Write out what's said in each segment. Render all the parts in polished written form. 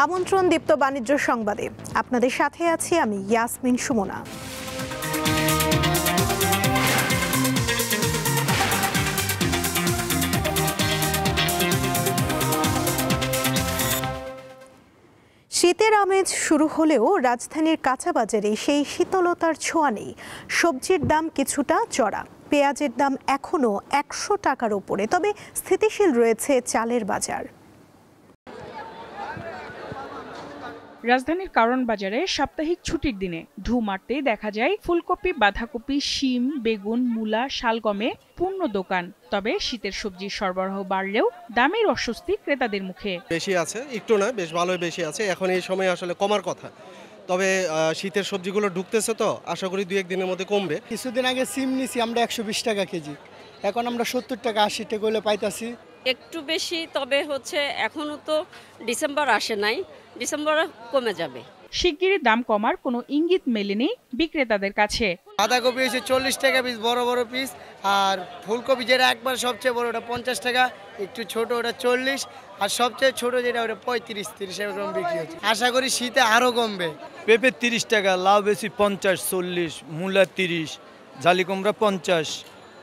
আমন্ত্রণ দীপ্ত বাণিজ্য সংবাদে। আপনাদের সাথে আছি আমি ইয়াসমিন সুমনা। শীতের আমেজ শুরু হলেও রাজধানীর কাঁচা বাজারে সেই শীতলতার ছোঁয়া নেই। সবজির দাম কিছুটা চড়া, পেঁয়াজের দাম এখনও 100 টাকার উপরে, তবে স্থিতিশীল রয়েছে চালের বাজার। রাজধানীর কারণ বাজারে সাপ্তাহিক ছুটির দিনে ঢু মারতেই দেখা যায় ফুলকপি, বাঁধাকপি, শিম, বেগুন, মূলা, শালগমে পূর্ণ দোকান। তবে শীতের সবজির সরবরাহ বাড়লেও দামের অস্বস্তি ক্রেতাদের মুখে। বেশি আছে, একটু না, বেশ ভালোই বেশি আছে। এখন এই সময় আসলে কমার কথা, তবে শীতের সবজিগুলো ঢুকতেছে, তো আশা করি 2-1 দিনের মধ্যে কমবে। কিছুদিন আগে সিম নিছি আমরা 120 টাকা কেজি, এখন আমরা 70 টাকা 80 টাকা হলে পাইতাছি। একটু বেশি, তবে এখনো তো ডিসেম্বর আসে নাই, ডিসেম্বরে কমে যাবে। শিগগিরই দাম কমার কোনো ইঙ্গিত মেলেনি বিক্রেতাদের কাছে। বাঁধাকপি হচ্ছে 40 টাকা পিস, বড় বড় পিস, আর ফুলকপি যেটা একবার সবচেয়ে বড় ওটা 50 টাকা, একটু ছোট ওটা 40, আর সবচেয়ে ছোট যেটা ওটা 35-30 এরকম বিক্রি হচ্ছে। আশা করি শীতে আরো কমবে। পেঁপে 30 টাকা, লাউ বেশি 50-40, মূলা 30, জালি কুমড়া 50,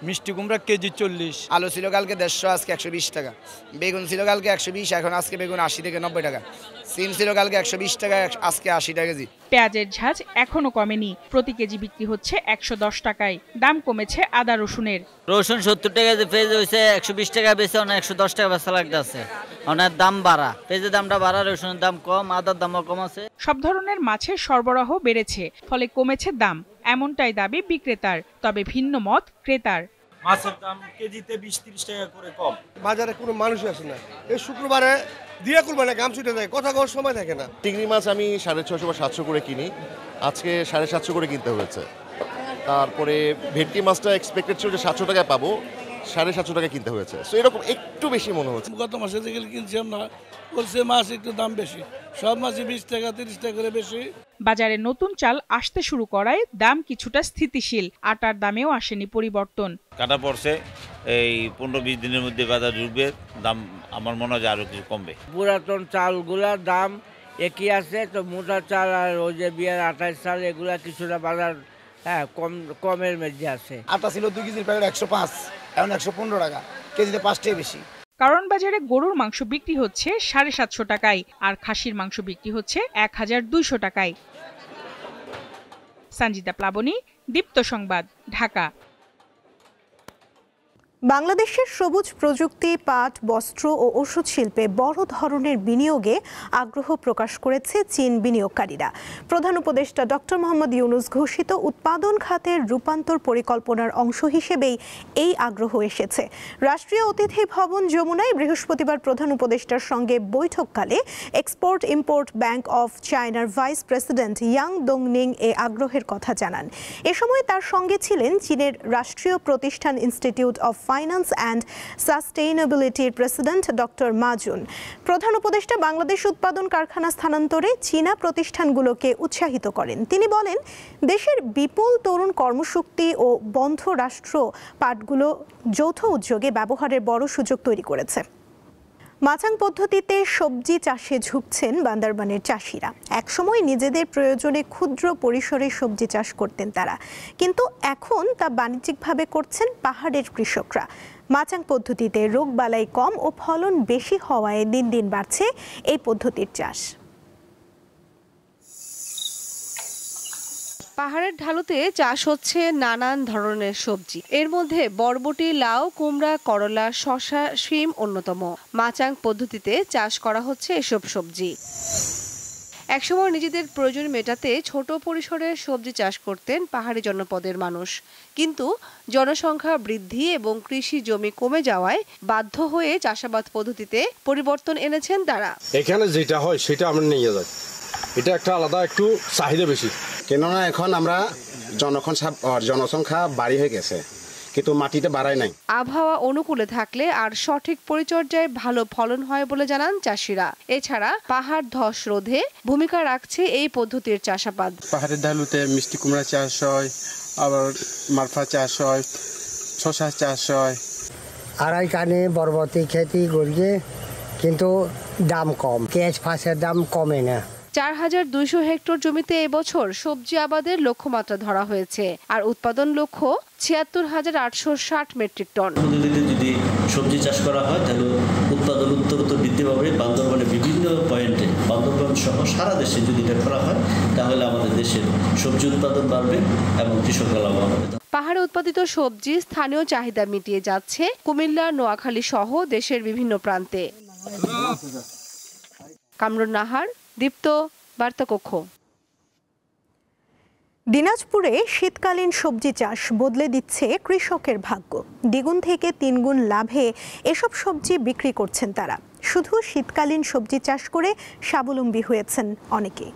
মিষ্টি কুমড়া কেজি 40। আলু ছিল কালকে 150, আজকে 120 টাকা। বেগুন ছিল কালকে 120, এখন আজকে বেগুন 80 থেকে 90 টাকা। সিম ছিল কালকে 120 টাকা, আজকে 80 টাকা কেজি। পেঁয়াজের ঝাঁজ এখনো কমেনি, প্রতি কেজি বিক্রি হচ্ছে 110 টাকায়। দাম কমেছে আদা রসুনের। রসুন 70 টাকা পেঁয়াজ হয়েছে 120 টাকা বেশি, অনেক 110 টাকা বেচা লাগতেছে। অনেক দাম বাড়া, পেঁয়াজের দামটা বাড়া, রসুনের দাম কম, আদার দামও কম আছে। সব ধরনের মাছের সরবরাহ বেড়েছে, ফলে কমেছে দাম, এমনটাই দাবি বিক্রেতার। তবে ভিন্ন মত ক্রেতার। মাছের দাম কেজিতে 20-30 টাকা করে কম। বাজারে কোনো মানুষই আসে না, এই শুক্রবারে দিয়ে করবে না, গাম ছুটে যায়, কথা কওয়ার সময় থাকে না। চিংড়ি মাছ আমি 650 বা 700 করে কিনি, আজকে 750 করে কিনতে হয়েছে। তারপরে ভেটকি মাছটা এক্সপেক্টেড ছিল যে 700 টাকায় পাবো, 750 টাকা কিনতে হয়েছে। সো এরকম একটু বেশি মনে হচ্ছে। গত মাসে থেকে কিনছিলাম না, বলছে মাছ একটু দাম বেশি, সব মাছই 20 টাকা 30 টাকা করে বেশি। বাজারে নতুন চাল আসতে শুরু করায় দাম কিছুটা স্থিতিশীল, আটার দামেও আসেনি পরিবর্তন। কাটা পড়ছে, এই 15-20 দিনের মধ্যে বাজার ঢুকবে, দাম আমার মনে হয় আরো কিছু কমবে। পুরাতন চালগুলার দাম একই আছে, তো মোটা চাল আর ওই যে বিয়ার 28 চাল এগুলা কিছুটা বাজার কমের মধ্যে আছে। আটা ছিল 2 কেজির প্যাকেট 105, এখন 115 টাকা, কেজিতে 5 টাকা বেশি। কারণ বাজারে গরুর মাংস বিক্রি হচ্ছে 750 টাকায়, আর খাসির মাংস বিক্রি হচ্ছে 1200 টাকায়। সঞ্জিতা প্লাবনী, দীপ্ত সংবাদ, ঢাকা। বাংলাদেশের সবুজ প্রযুক্তি, পাট, বস্ত্র ও ওষুধ শিল্পে বড় ধরনের বিনিয়োগে আগ্রহ প্রকাশ করেছে চীন বিনিয়োগকারীরা। প্রধান উপদেষ্টা ডক্টর মোহাম্মদ ইউনূস ঘোষিত উৎপাদন খাতের রূপান্তর পরিকল্পনার অংশ হিসেবেই এই আগ্রহ এসেছে। রাষ্ট্রীয় অতিথি ভবন যমুনায় বৃহস্পতিবার প্রধান উপদেষ্টার সঙ্গে বৈঠককালে এক্সপোর্ট ইম্পোর্ট ব্যাংক অফ চায়নার ভাইস প্রেসিডেন্ট ইয়াং দংনিং এ আগ্রহের কথা জানান। এ সময় তার সঙ্গে ছিলেন চীনের রাষ্ট্রীয় প্রতিষ্ঠান ইনস্টিটিউট অফ ফাইন্যান্স অ্যান্ড সাস্টেইনেবিলিটির প্রেসিডেন্ট ডক্টর মা জুন। প্রধান উপদেষ্টা বাংলাদেশ উৎপাদন কারখানা স্থানান্তরে চীনা প্রতিষ্ঠানগুলোকে উৎসাহিত করেন। তিনি বলেন, দেশের বিপুল তরুণ কর্মশক্তি ও বন্ধ রাষ্ট্র পাটগুলো যৌথ উদ্যোগে ব্যবহারের বড় সুযোগ তৈরি করেছে। মাচাং পদ্ধতিতে সবজি চাষে ঝুঁকছেন বান্দরবানের চাষিরা। একসময় নিজেদের প্রয়োজনে ক্ষুদ্র পরিসরে সবজি চাষ করতেন তারা, কিন্তু এখন তা বাণিজ্যিকভাবে করছেন পাহাড়ের কৃষকরা। মাচাং পদ্ধতিতে রোগবালাই কম ও ফলন বেশি হওয়ায় দিন দিন বাড়ছে এই পদ্ধতির চাষ। পাহাড়ের ঢালুতে চাষ হচ্ছে নানান ধরনের সবজি, এর মধ্যে বরবটি, লাউ, কুমড়া, করলা, শসা, শিম অন্যতম। মাচাং পদ্ধতিতে চাষ করা হচ্ছে এসব সবজি। একসময় নিজেদের প্রয়োজন মেটাতে ছোট পরিসরে সবজি চাষ করতেন পাহাড়ি জনপদের মানুষ, কিন্তু জনসংখ্যা বৃদ্ধি এবং কৃষি জমি কমে যাওয়ায় বাধ্য হয়ে চাষাবাদ পদ্ধতিতে পরিবর্তন এনেছেন তারা। এখানে যেটা হয় সেটা আমরা নিয়ে যাই, এটা একটা আলাদা একটু চাহিদা বেশি, কেননা এখন আমরা জনসংখ্যা বাড়ি হয়ে গেছে, কিন্তু মাটিতে বাড়ায় নাই। আবহাওয়া অনুকূলে থাকলে আর সঠিক পরিচর্যায় ভালো ফলন হয় বলে জানান চাষিরা। এছাড়া পাহাড় ধস রোধে ভূমিকা রাখছে এই পদ্ধতির চাষাবাদ। পাহাড়ের ঢালুতে মিষ্টি কুমড়া চাষ হয়, আবার মারফা চাষ হয়, শসা চাষ হয়। আর এখানে বরবটি খেতি করিয়ে, কিন্তু দাম কম, পেঁয়াজ ফাঁসের দাম কমে না। 4200 হেক্টর জমিতে এবছর সবজি আবাদের লক্ষ্যমাত্রা ধরা হয়েছে, আর উৎপাদন লক্ষ্য ৭৬,৮৬০ মেট্রিক টন। যদি সবজি চাষ করা হয় তাহলে উৎপাদন উত্তরোত্তর বৃদ্ধি পাবে। বান্দরবানের বিভিন্ন পয়েন্টে, বান্দরবান সহ সারা দেশে যদি এটা করা হয় তাহলে আমাদের দেশের সবজি উৎপাদন বাড়বে এবং কৃষকরা লাভবান হবে। পাহাড়ে উৎপাদিত সবজি স্থানীয় চাহিদা মিটিয়ে যাচ্ছে কুমিল্লা, নোয়াখালী সহ দেশের বিভিন্ন প্রান্তে। কামরুন নাহার, দীপ্ত, বার্তাকক্ষ। দিনাজপুরে শীতকালীন সবজি চাষ বদলে দিচ্ছে কৃষকের ভাগ্য। দ্বিগুণ থেকে তিনগুণ লাভে এসব সবজি বিক্রি করছেন তারা। শুধু শীতকালীন সবজি চাষ করে স্বাবলম্বী হয়েছেন অনেকে।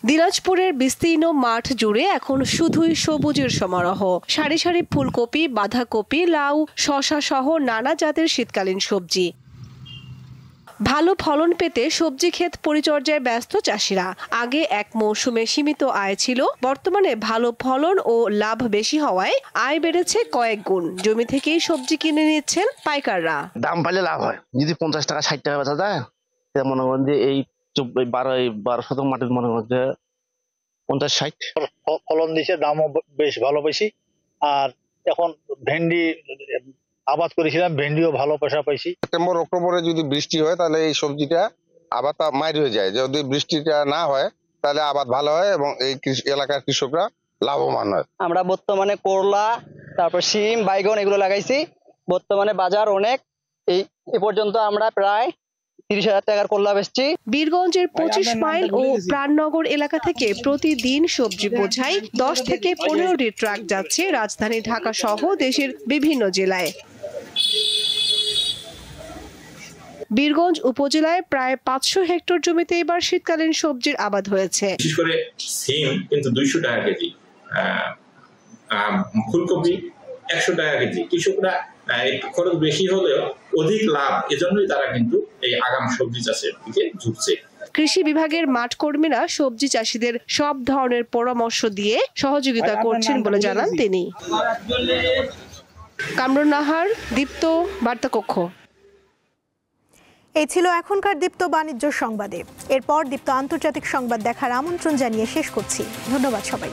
দিনাজপুরের বিস্তীর্ণ মাঠ জুড়ে এখন শুধুই সবুজের সমারোহ। সারি সারি ফুলকপি, বাঁধাকপি, লাউ, শসা সহ নানা জাতের শীতকালীন সবজি। ভালো ফলন পেতে সবজি ক্ষেত পরিচর্যায় ব্যস্ত চাষিরা। আগে এক মৌসুমে সীমিত আয় ছিল, বর্তমানে ভালো ফলন ও লাভ বেশি হওয়ায় আয় বেড়েছে কয়েক গুণ। জমি থেকেই সবজি কিনে নিচ্ছেন পাইকাররা। দাম পাইলে লাভ হয়। যদি 50 টাকা 60 টাকা বেচা যায়, মনে করেন যে এই 12 মাটির মনে করেন যে 50-60 ফলন দিছে, দামও বেশ ভালো পাইছি। আর এখন ভেন্ডি আবাদ করেছিলাম, ভেন্ডিও ভালো পয়সা পাইছি। সেপ্টেম্বর অক্টোবরে যদি বৃষ্টি হয় তাহলে এই সবজিটা আবাদটা মাইর হয়ে যায়। যদি বৃষ্টিটা না হয় তাহলে আবাদ ভালো হয় এবং এই এলাকার কৃষকরা লাভবান হয়। আমরা বর্তমানে করলা, তারপর শিম, বাইগন এগুলো লাগাইছি। বর্তমানে বাজার অনেক, এই পর্যন্ত আমরা প্রায় 30,000 টাকার করলা বেচছি। বীরগঞ্জের 25 মাইল ও প্রাণনগর এলাকা থেকে প্রতিদিন সবজি বোঝাই 10 থেকে 15টি ট্রাক যাচ্ছে রাজধানী ঢাকা সহ দেশের বিভিন্ন জেলায়। বীরগঞ্জ উপজেলায় প্রায় 500 হেক্টর জমিতে এবার শীতকালীন সবজির আবাদ হয়েছে। বিশেষ করে সিম কিন্তু 200 টাকা কেজি, ফুলকপি 100 টাকা কেজি। কৃষকরা একটু খরচ বেশি হলেও অধিক লাভ, এজন্যই তারা কিন্তু এই আগাম সবজি চাষের দিকে ঝুঁকছে। কৃষি বিভাগের মাঠ কর্মীরা সবজি চাষিদের সব ধরনের পরামর্শ দিয়ে সহযোগিতা করছেন বলে জানান তিনি। কামরুন নাহার, দীপ্ত, বার্তাকক্ষ। এই ছিল এখনকার দীপ্ত বাণিজ্য সংবাদে। এরপর দীপ্ত আন্তর্জাতিক সংবাদ দেখার আমন্ত্রণ জানিয়ে শেষ করছি। ধন্যবাদ সবাই।